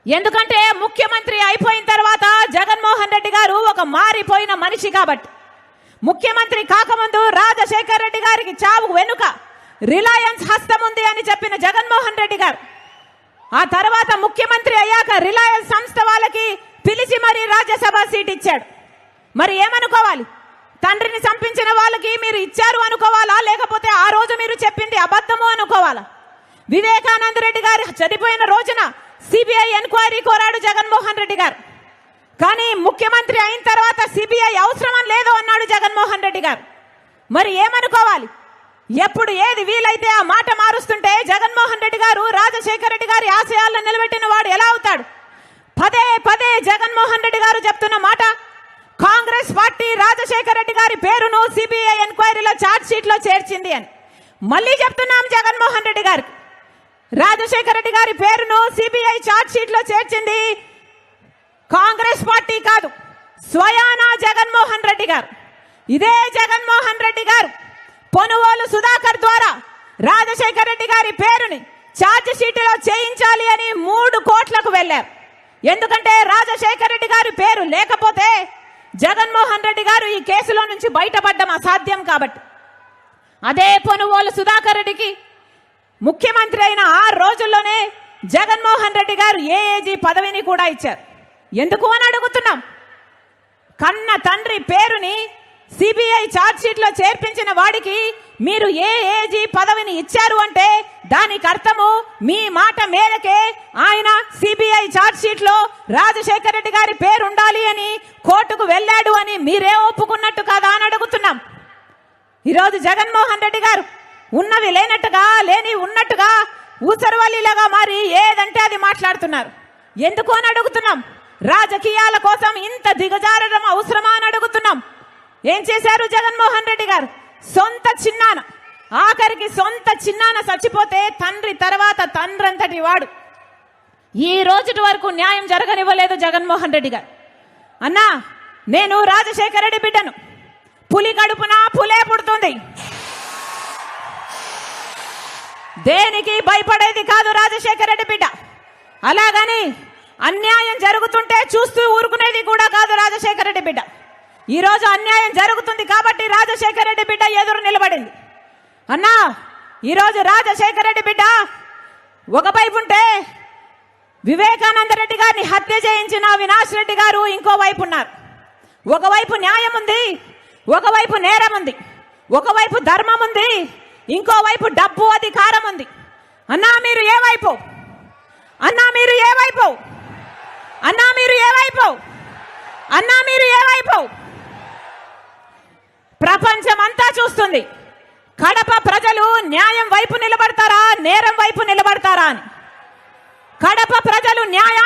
ఎందుకంటే ముఖ్యమంత్రి అయిపోయిన తర్వాత జగన్మోహన్ రెడ్డి గారు ఒక మారిపోయిన మనిషి కాబట్టి. ముఖ్యమంత్రి కాకముందు రాజశేఖర్ రెడ్డి గారికి చావు వెనుక రిలయన్స్ హస్తం ఉంది అని చెప్పిన జగన్మోహన్ రెడ్డి గారు ఆ తర్వాత ముఖ్యమంత్రి అయ్యాక రిలయన్స్ సంస్థ వాళ్ళకి పిలిచి మరీ రాజ్యసభ సీట్ ఇచ్చాడు. మరి ఏమనుకోవాలి? తండ్రిని చంపించిన వాళ్ళకి మీరు ఇచ్చారు అనుకోవాలా, లేకపోతే ఆ రోజు మీరు చెప్పింది అబద్ధము అనుకోవాలా? వివేకానంద రెడ్డి గారు చనిపోయిన రోజున సిబిఐ ఎంక్వైరీ కోరాడు జగన్మోహన్ రెడ్డి గారు. కానీ ముఖ్యమంత్రి అయిన తర్వాత సిబిఐ అవసరం లేదు అన్నాడు జగన్మోహన్ రెడ్డి గారు. మరి ఏమనుకోవాలి? ఎప్పుడు ఏది వీలైతే ఆ మాట మారుస్తుంటే జగన్మోహన్ రెడ్డి గారు రాజశేఖర రెడ్డి గారి ఆశయాలను నిలబెట్టిన వాడు ఎలా అవుతాడు? పదే పదే జగన్మోహన్ రెడ్డి గారు చెప్తున్న మాట, కాంగ్రెస్ పార్టీ రాజశేఖర రెడ్డి గారి పేరును సిబిఐ ఎంక్వైరీలో ఛార్జ్ షీట్ లో చేర్చింది అని మళ్ళీ చెప్తున్నాం. జగన్మోహన్ రెడ్డి గారికి రాజశేఖర రెడ్డి గారి పేరును సిబిఐ ఛార్జ్ షీట్ లో చేర్చింది కాంగ్రెస్ పార్టీ కాదు, స్వయానా జగన్మోహన్ రెడ్డి గారు. ఇదే జగన్మోహన్ రెడ్డి గారు పొనుగోలు సుధాకర్ ద్వారా రాజశేఖర రెడ్డి గారి పేరుని ఛార్జ్ షీట్లో చేయించాలి అని 3 కోట్లకు వెళ్లారు. ఎందుకంటే రాజశేఖర రెడ్డి గారి పేరు లేకపోతే జగన్మోహన్ రెడ్డి గారు ఈ కేసులో నుంచి బయటపడడం అసాధ్యం కాబట్టి. అదే పొనుగోలు సుధాకర్ రెడ్డికి ముఖ్యమంత్రి అయిన 6 రోజుల్లోనే జగన్మోహన్ రెడ్డి గారు ఏఏజీ పదవిని కూడా ఇచ్చారు. ఎందుకు అని అడుగుతున్నాం. కన్న తండ్రి పేరుని సిబిఐ ఛార్జ్ షీట్ లో చేర్పించిన వాడికి మీరు ఏఏజీ పదవిని ఇచ్చారు అంటే దానికి అర్థము మీ మాట మేరకే ఆయన సిబిఐ ఛార్జ్ షీట్ లో రాజశేఖర రెడ్డి గారి పేరు ఉండాలి అని కోర్టుకు వెళ్ళాడు అని మీరే ఒప్పుకున్నట్టు కాదా అని అడుగుతున్నాం. ఈరోజు జగన్మోహన్ రెడ్డి గారు ఉన్నవి లేనట్టుగా లేని ఉన్నట్టుగా ఊసరవల్లిలాగా మారి ఏదంటే అది మాట్లాడుతున్నారు. ఎందుకు అని అడుగుతున్నాం. రాజకీయాల కోసం ఇంత దిగజారడం అవసరమా అని అడుగుతున్నాం. ఏం చేశారు జగన్మోహన్ రెడ్డి గారు? సొంత చిన్నాన, ఆఖరికి సొంత చిన్నాన చచ్చిపోతే తండ్రి తర్వాత తండ్రంతటి వాడు ఈ రోజుటి వరకు న్యాయం జరగనివ్వలేదు జగన్మోహన్ రెడ్డి గారు. అన్నా, నేను రాజశేఖర రెడ్డి బిడ్డను, పులి కడుపున పులే పుడుతుంది, దేనికి భయపడేది కాదు రాజశేఖర రెడ్డి బిడ్డ. అలాగని అన్యాయం జరుగుతుంటే చూస్తూ ఊరుకునేది కూడా కాదు రాజశేఖర రెడ్డి బిడ్డ. ఈ రోజు అన్యాయం జరుగుతుంది కాబట్టి రాజశేఖర రెడ్డి బిడ్డ ఎదురు నిలబడింది. అన్నా, ఈరోజు రాజశేఖర రెడ్డి బిడ్డ ఒకవైపు ఉంటే వివేకానంద రెడ్డి గారిని హత్య చేయించిన అవినాష్ రెడ్డి గారు ఇంకోవైపు ఉన్నారు. ఒకవైపు న్యాయం ఉంది, ఒకవైపు నేరం ఉంది, ఒకవైపు ధర్మం ఉంది, ఇంకోవైపు డబ్బు అధికారం ఉంది. అన్నా మీరు ఏ వైపు? అన్నా మీరు ఏ వైపు? అన్నా మీరు ఏ వైపు? అన్నా మీరు ఏ వైపు? ప్రపంచమంతా చూస్తుంది. కడప ప్రజలు న్యాయం వైపు నిలబడతారా, నేరం వైపు నిలబడతారా అని. కడప ప్రజలు న్యాయ